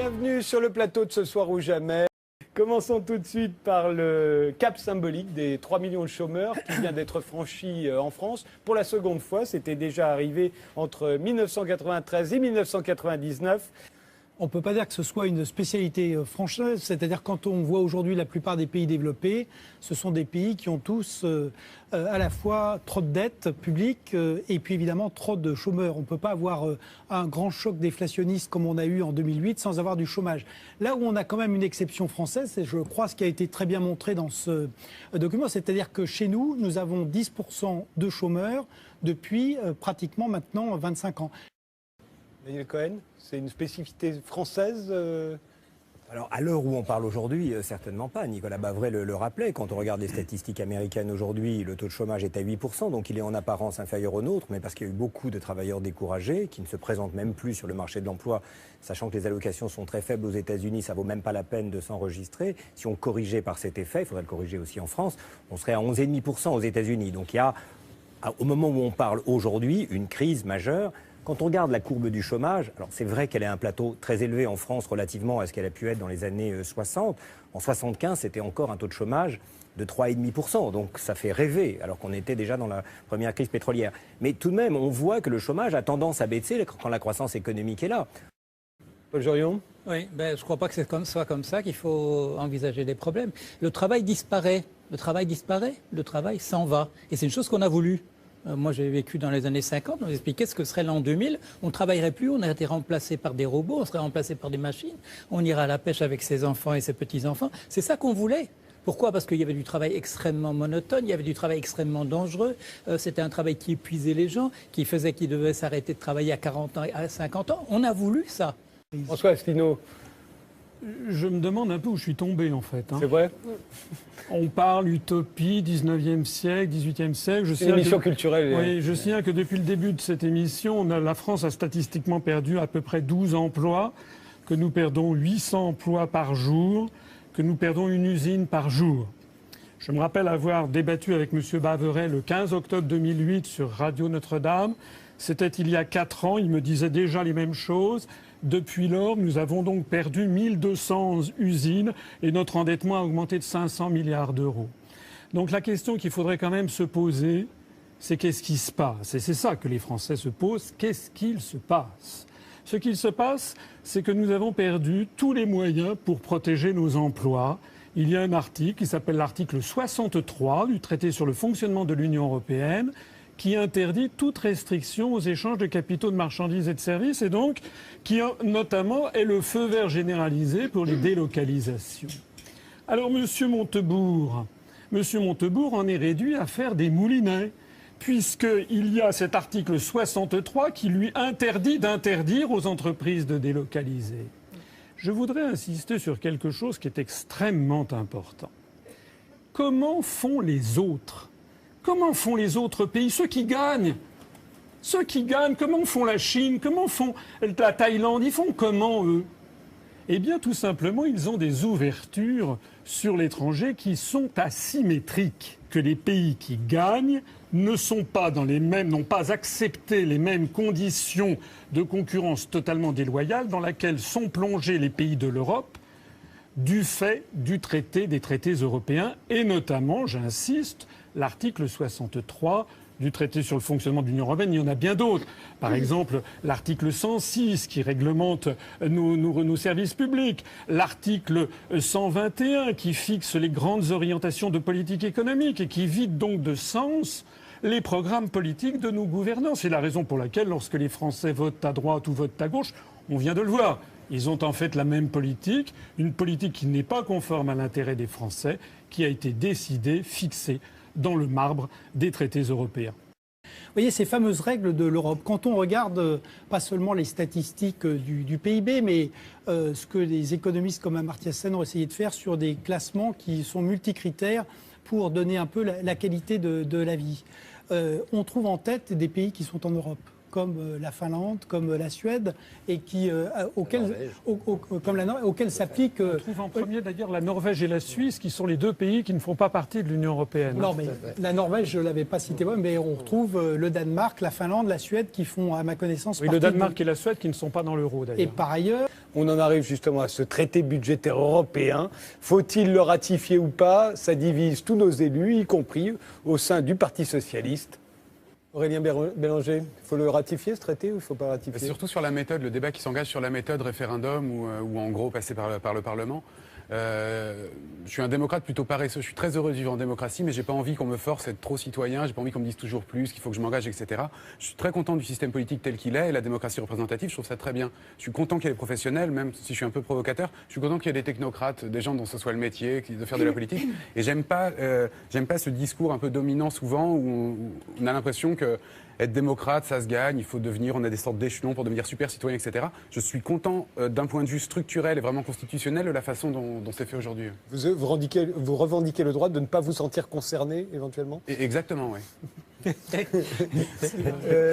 Bienvenue sur le plateau de Ce soir ou jamais. Commençons tout de suite par le cap symbolique des 3 millions de chômeurs qui vient d'être franchi en France. Pour la seconde fois, c'était déjà arrivé entre 1993 et 1999. On ne peut pas dire que ce soit une spécialité française, c'est-à-dire quand on voit aujourd'hui la plupart des pays développés, ce sont des pays qui ont tous à la fois trop de dettes publiques et puis évidemment trop de chômeurs. On ne peut pas avoir un grand choc déflationniste comme on a eu en 2008 sans avoir du chômage. Là où on a quand même une exception française, c'est je crois ce qui a été très bien montré dans ce document, c'est-à-dire que chez nous, nous avons 10% de chômeurs depuis pratiquement maintenant 25 ans. Daniel Cohen, c'est une spécificité française Alors, à l'heure où on parle aujourd'hui, certainement pas. Nicolas Bavray le rappelait. Quand on regarde les statistiques américaines aujourd'hui, le taux de chômage est à 8%, donc il est en apparence inférieur au nôtre, mais parce qu'il y a eu beaucoup de travailleurs découragés qui ne se présentent même plus sur le marché de l'emploi, sachant que les allocations sont très faibles aux États-Unis, ça vaut même pas la peine de s'enregistrer. Si on corrigeait par cet effet, il faudrait le corriger aussi en France, on serait à 11,5% aux États-Unis. Donc il y a, au moment où on parle aujourd'hui, une crise majeure. Quand on regarde la courbe du chômage, alors c'est vrai qu'elle est à un plateau très élevé en France relativement à ce qu'elle a pu être dans les années 60. En 75, c'était encore un taux de chômage de 3,5%. Donc ça fait rêver, alors qu'on était déjà dans la première crise pétrolière. Mais tout de même, on voit que le chômage a tendance à baisser quand la croissance économique est là. Paul Jorion ? Oui, je ne crois pas que ce soit comme ça qu'il faut envisager des problèmes. Le travail disparaît. Le travail s'en va. Et c'est une chose qu'on a voulu. Moi, j'ai vécu dans les années 50, on expliquait ce que serait l'an 2000. On ne travaillerait plus, on a été remplacé par des robots, on serait remplacé par des machines. On ira à la pêche avec ses enfants et ses petits-enfants. C'est ça qu'on voulait. Pourquoi ? Parce qu'il y avait du travail extrêmement monotone, il y avait du travail extrêmement dangereux. C'était un travail qui épuisait les gens, qui faisait qu'ils devaient s'arrêter de travailler à 40 ans, à 50 ans. On a voulu ça. François Asselineau. Je me demande un peu où je suis tombé en fait. C'est vrai ? On parle utopie, 19e siècle, 18e siècle. C'est une émission culturelle. Oui, je signale que depuis le début de cette émission, la France a statistiquement perdu à peu près 12 emplois, que nous perdons 800 emplois par jour, que nous perdons une usine par jour. Je me rappelle avoir débattu avec M. Bavray le 15 octobre 2008 sur Radio Notre-Dame. C'était il y a 4 ans, il me disait déjà les mêmes choses. Depuis lors, nous avons donc perdu 1200 usines et notre endettement a augmenté de 500 milliards d'euros. Donc la question qu'il faudrait quand même se poser, c'est qu'est-ce qui se passe ? Et c'est ça que les Français se posent, qu'est-ce qu'il se passe ? Ce qu'il se passe, c'est que nous avons perdu tous les moyens pour protéger nos emplois. Il y a un article qui s'appelle l'article 63 du traité sur le fonctionnement de l'Union européenne, qui interdit toute restriction aux échanges de capitaux, de marchandises et de services, et donc qui notamment est le feu vert généralisé pour les délocalisations. Alors M. Montebourg en est réduit à faire des moulinets, puisqu'il y a cet article 63 qui lui interdit d'interdire aux entreprises de délocaliser. Je voudrais insister sur quelque chose qui est extrêmement important. Comment font les autres ? Comment font les autres pays, ceux qui gagnent, comment font la Chine, comment font la Thaïlande, ils font comment eux ? Eh bien tout simplement, ils ont des ouvertures sur l'étranger qui sont asymétriques. Que les pays qui gagnent n'ont pas accepté les mêmes conditions de concurrence totalement déloyale dans laquelle sont plongés les pays de l'Europe du fait des traités européens et notamment, j'insiste, l'article 63 du traité sur le fonctionnement de l'Union européenne. Il y en a bien d'autres. Par exemple, l'article 106 qui réglemente nos services publics. L'article 121 qui fixe les grandes orientations de politique économique et qui vide donc de sens les programmes politiques de nos gouvernants. C'est la raison pour laquelle, lorsque les Français votent à droite ou votent à gauche, on vient de le voir. Ils ont en fait la même politique, une politique qui n'est pas conforme à l'intérêt des Français, qui a été décidée, fixée dans le marbre des traités européens. Vous voyez, ces fameuses règles de l'Europe, quand on regarde pas seulement les statistiques du PIB, mais ce que les économistes comme Amartya Sen ont essayé de faire sur des classements qui sont multicritères pour donner un peu la qualité de la vie. On trouve en tête des pays qui sont en Europe. comme la Finlande, comme la Suède, et auxquelles s'applique... On trouve en premier d'ailleurs la Norvège et la Suisse, qui sont les deux pays qui ne font pas partie de l'Union européenne. Non, mais la Norvège, je ne l'avais pas cité, mais on retrouve le Danemark, la Finlande, la Suède, qui font, à ma connaissance... Oui, le Danemark et la Suède qui ne sont pas dans l'euro, d'ailleurs. Et par ailleurs... On en arrive justement à ce traité budgétaire européen. Faut-il le ratifier ou pas? Ça divise tous nos élus, y compris au sein du Parti socialiste. Aurélien Bélanger, il faut le ratifier ce traité ou il ne faut pas ratifier? Surtout sur la méthode, le débat qui s'engage sur la méthode référendum ou en gros passer par le Parlement. Je suis un démocrate plutôt paresseux. Je suis très heureux de vivre en démocratie, mais j'ai pas envie qu'on me force à être trop citoyen. J'ai pas envie qu'on me dise toujours plus, qu'il faut que je m'engage, etc. Je suis très content du système politique tel qu'il est et la démocratie représentative. Je trouve ça très bien. Je suis content qu'il y ait des professionnels, même si je suis un peu provocateur. Je suis content qu'il y ait des technocrates, des gens dont ce soit le métier, de faire de la politique. Et j'aime pas ce discours un peu dominant souvent où on a l'impression que être démocrate, ça se gagne, on a des sortes d'échelons pour devenir super citoyen, etc. Je suis content d'un point de vue structurel et vraiment constitutionnel de la façon dont c'est fait aujourd'hui. Vous revendiquez le droit de ne pas vous sentir concerné, éventuellement? Exactement, oui.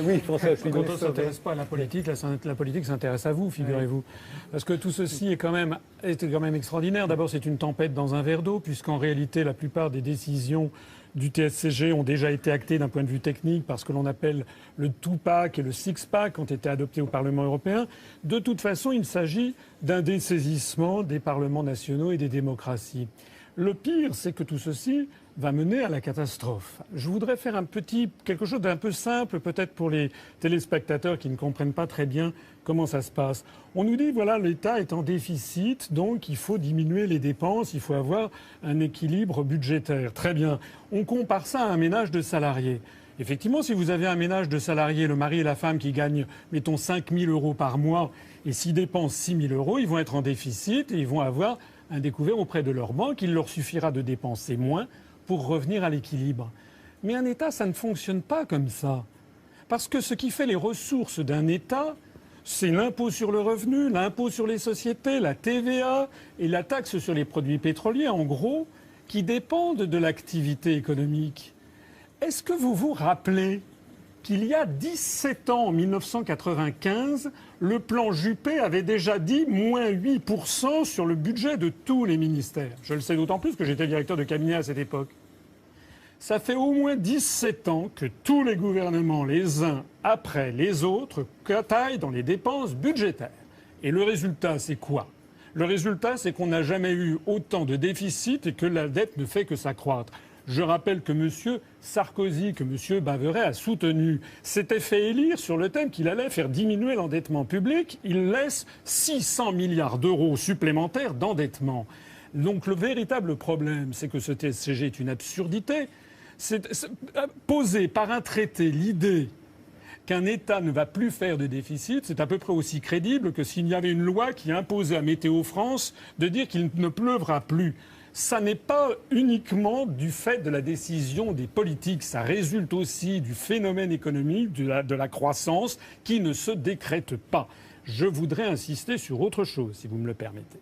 Oui, François. Quand on ne s'intéresse pas à la politique, la politique s'intéresse à vous, figurez-vous. Parce que tout ceci est quand même extraordinaire. D'abord, c'est une tempête dans un verre d'eau, puisqu'en réalité, la plupart des décisions du TSCG ont déjà été actées d'un point de vue technique parce que l'on appelle le two-pack et le six-pack ont été adoptés au Parlement européen. De toute façon, il s'agit d'un dessaisissement des parlements nationaux et des démocraties. Le pire, c'est que tout ceci va mener à la catastrophe. Je voudrais faire quelque chose d'un peu simple, peut-être pour les téléspectateurs qui ne comprennent pas très bien comment ça se passe. On nous dit, voilà, l'État est en déficit, donc il faut diminuer les dépenses, il faut avoir un équilibre budgétaire. Très bien. On compare ça à un ménage de salariés. Effectivement, si vous avez un ménage de salariés, le mari et la femme qui gagnent, mettons, 5 000 € par mois, et s'ils dépensent 6 000 €, ils vont être en déficit et ils vont avoir un découvert auprès de leur banque. Il leur suffira de dépenser moins pour revenir à l'équilibre. Mais un État, ça ne fonctionne pas comme ça. Parce que ce qui fait les ressources d'un État, c'est l'impôt sur le revenu, l'impôt sur les sociétés, la TVA et la taxe sur les produits pétroliers, en gros, qui dépendent de l'activité économique. Est-ce que vous vous rappelez qu'il y a 17 ans, en 1995, le plan Juppé avait déjà dit moins 8% sur le budget de tous les ministères? Je le sais d'autant plus que j'étais directeur de cabinet à cette époque. Ça fait au moins 17 ans que tous les gouvernements, les uns après les autres, taillent dans les dépenses budgétaires. Et le résultat, c'est quoi? Le résultat, c'est qu'on n'a jamais eu autant de déficit et que la dette ne fait que s'accroître. Je rappelle que M. Sarkozy, que M. Baveret a soutenu, s'était fait élire sur le thème qu'il allait faire diminuer l'endettement public. Il laisse 600 milliards d'euros supplémentaires d'endettement. Donc le véritable problème, c'est que ce TSCG est une absurdité. Poser par un traité l'idée qu'un État ne va plus faire de déficit, c'est à peu près aussi crédible que s'il y avait une loi qui imposait à Météo France de dire qu'il ne pleuvra plus. Ça n'est pas uniquement du fait de la décision des politiques, ça résulte aussi du phénomène économique, de la croissance qui ne se décrète pas. Je voudrais insister sur autre chose, si vous me le permettez.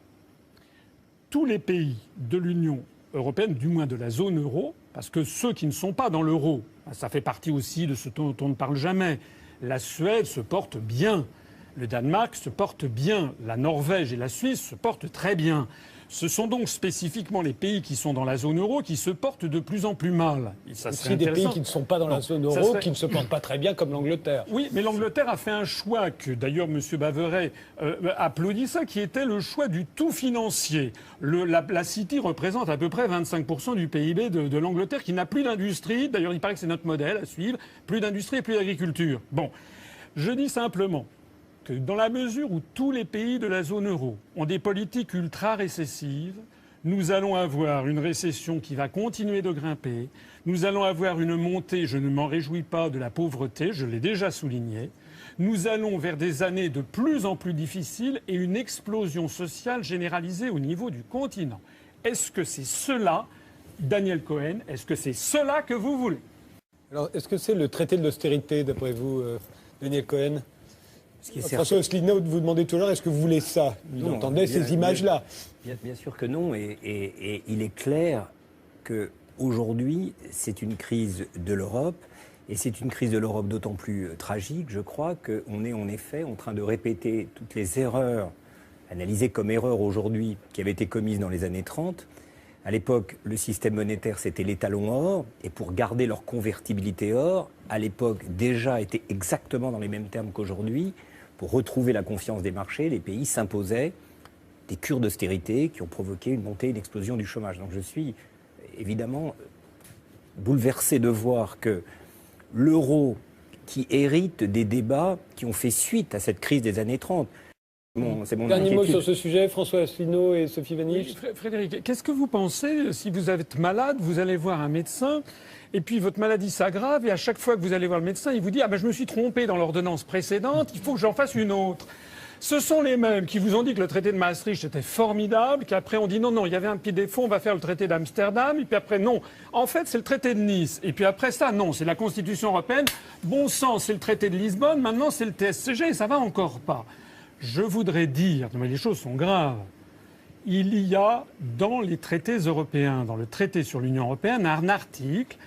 Tous les pays de l'Union européenne, du moins de la zone euro, parce que ceux qui ne sont pas dans l'euro, ça fait partie aussi de ce dont on ne parle jamais. La Suède se porte bien, le Danemark se porte bien, la Norvège et la Suisse se portent très bien. Ce sont donc spécifiquement les pays qui sont dans la zone euro qui se portent de plus en plus mal. Ça serait des pays qui ne sont pas dans la zone euro, qui ne se portent pas très bien, comme l'Angleterre. Oui, mais l'Angleterre a fait un choix que, d'ailleurs, M. Baveret applaudit ça, qui était le choix du tout financier. La City représente à peu près 25% du PIB de l'Angleterre, qui n'a plus d'industrie. D'ailleurs, il paraît que c'est notre modèle à suivre. Plus d'industrie et plus d'agriculture. Bon, je dis simplement que dans la mesure où tous les pays de la zone euro ont des politiques ultra-récessives, nous allons avoir une récession qui va continuer de grimper, nous allons avoir une montée, je ne m'en réjouis pas, de la pauvreté, je l'ai déjà souligné, nous allons vers des années de plus en plus difficiles et une explosion sociale généralisée au niveau du continent. Est-ce que c'est cela, Daniel Cohen, est-ce que c'est cela que vous voulez? Alors, est-ce que c'est le traité de l'austérité, d'après vous, Daniel Cohen? François Asselineau, vous demandez toujours, est-ce que vous voulez ça? Vous entendez ces images-là? Bien sûr que non, et il est clair qu'aujourd'hui, c'est une crise de l'Europe Et c'est une crise de l'Europe d'autant plus tragique, je crois, qu'on est en effet en train de répéter toutes les erreurs, analysées comme erreurs aujourd'hui, qui avaient été commises dans les années 30. À l'époque, le système monétaire, c'était l'étalon or. Et pour garder leur convertibilité or, à l'époque, déjà était exactement dans les mêmes termes qu'aujourd'hui. Pour retrouver la confiance des marchés, les pays s'imposaient des cures d'austérité qui ont provoqué une montée, une explosion du chômage. Donc je suis évidemment bouleversé de voir que l'euro, qui hérite des débats qui ont fait suite à cette crise des années 30. C'est mon Dernier mot inquiétude. sur ce sujet, François Asselineau et Sophie Vanish. Oui, Frédéric, qu'est-ce que vous pensez si vous êtes malade, vous allez voir un médecin et puis votre maladie s'aggrave et à chaque fois que vous allez voir le médecin, il vous dit « Ah ben je me suis trompé dans l'ordonnance précédente, il faut que j'en fasse une autre ». Ce sont les mêmes qui vous ont dit que le traité de Maastricht était formidable, qu'après on dit non, il y avait un petit défaut, on va faire le traité d'Amsterdam, et puis après non, en fait c'est le traité de Nice, et puis après ça non, c'est la Constitution européenne, bon sang c'est le traité de Lisbonne, maintenant c'est le TSCG, et ça va encore pas. Je voudrais dire, mais les choses sont graves, il y a dans les traités européens, dans le traité sur l'Union européenne, un article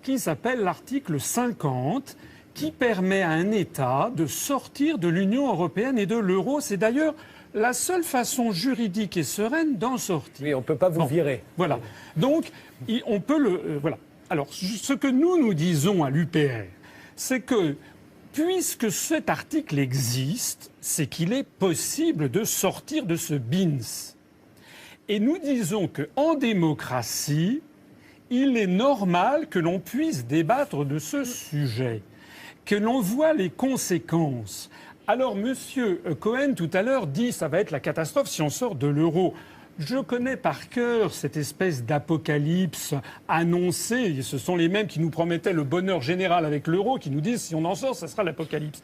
qui s'appelle l'article 50, qui permet à un État de sortir de l'Union européenne et de l'euro. C'est d'ailleurs la seule façon juridique et sereine d'en sortir. Oui, on ne peut pas vous virer. Voilà. Donc, on peut le... voilà. Alors, ce que nous disons à l'UPR, c'est que, puisque cet article existe, c'est qu'il est possible de sortir de ce BINS. Et nous disons qu'en démocratie, il est normal que l'on puisse débattre de ce sujet, que l'on voit les conséquences. Alors, Monsieur Cohen, tout à l'heure, dit ça va être la catastrophe si on sort de l'euro. Je connais par cœur cette espèce d'apocalypse annoncée. Ce sont les mêmes qui nous promettaient le bonheur général avec l'euro, qui nous disent si on en sort, ça sera l'apocalypse.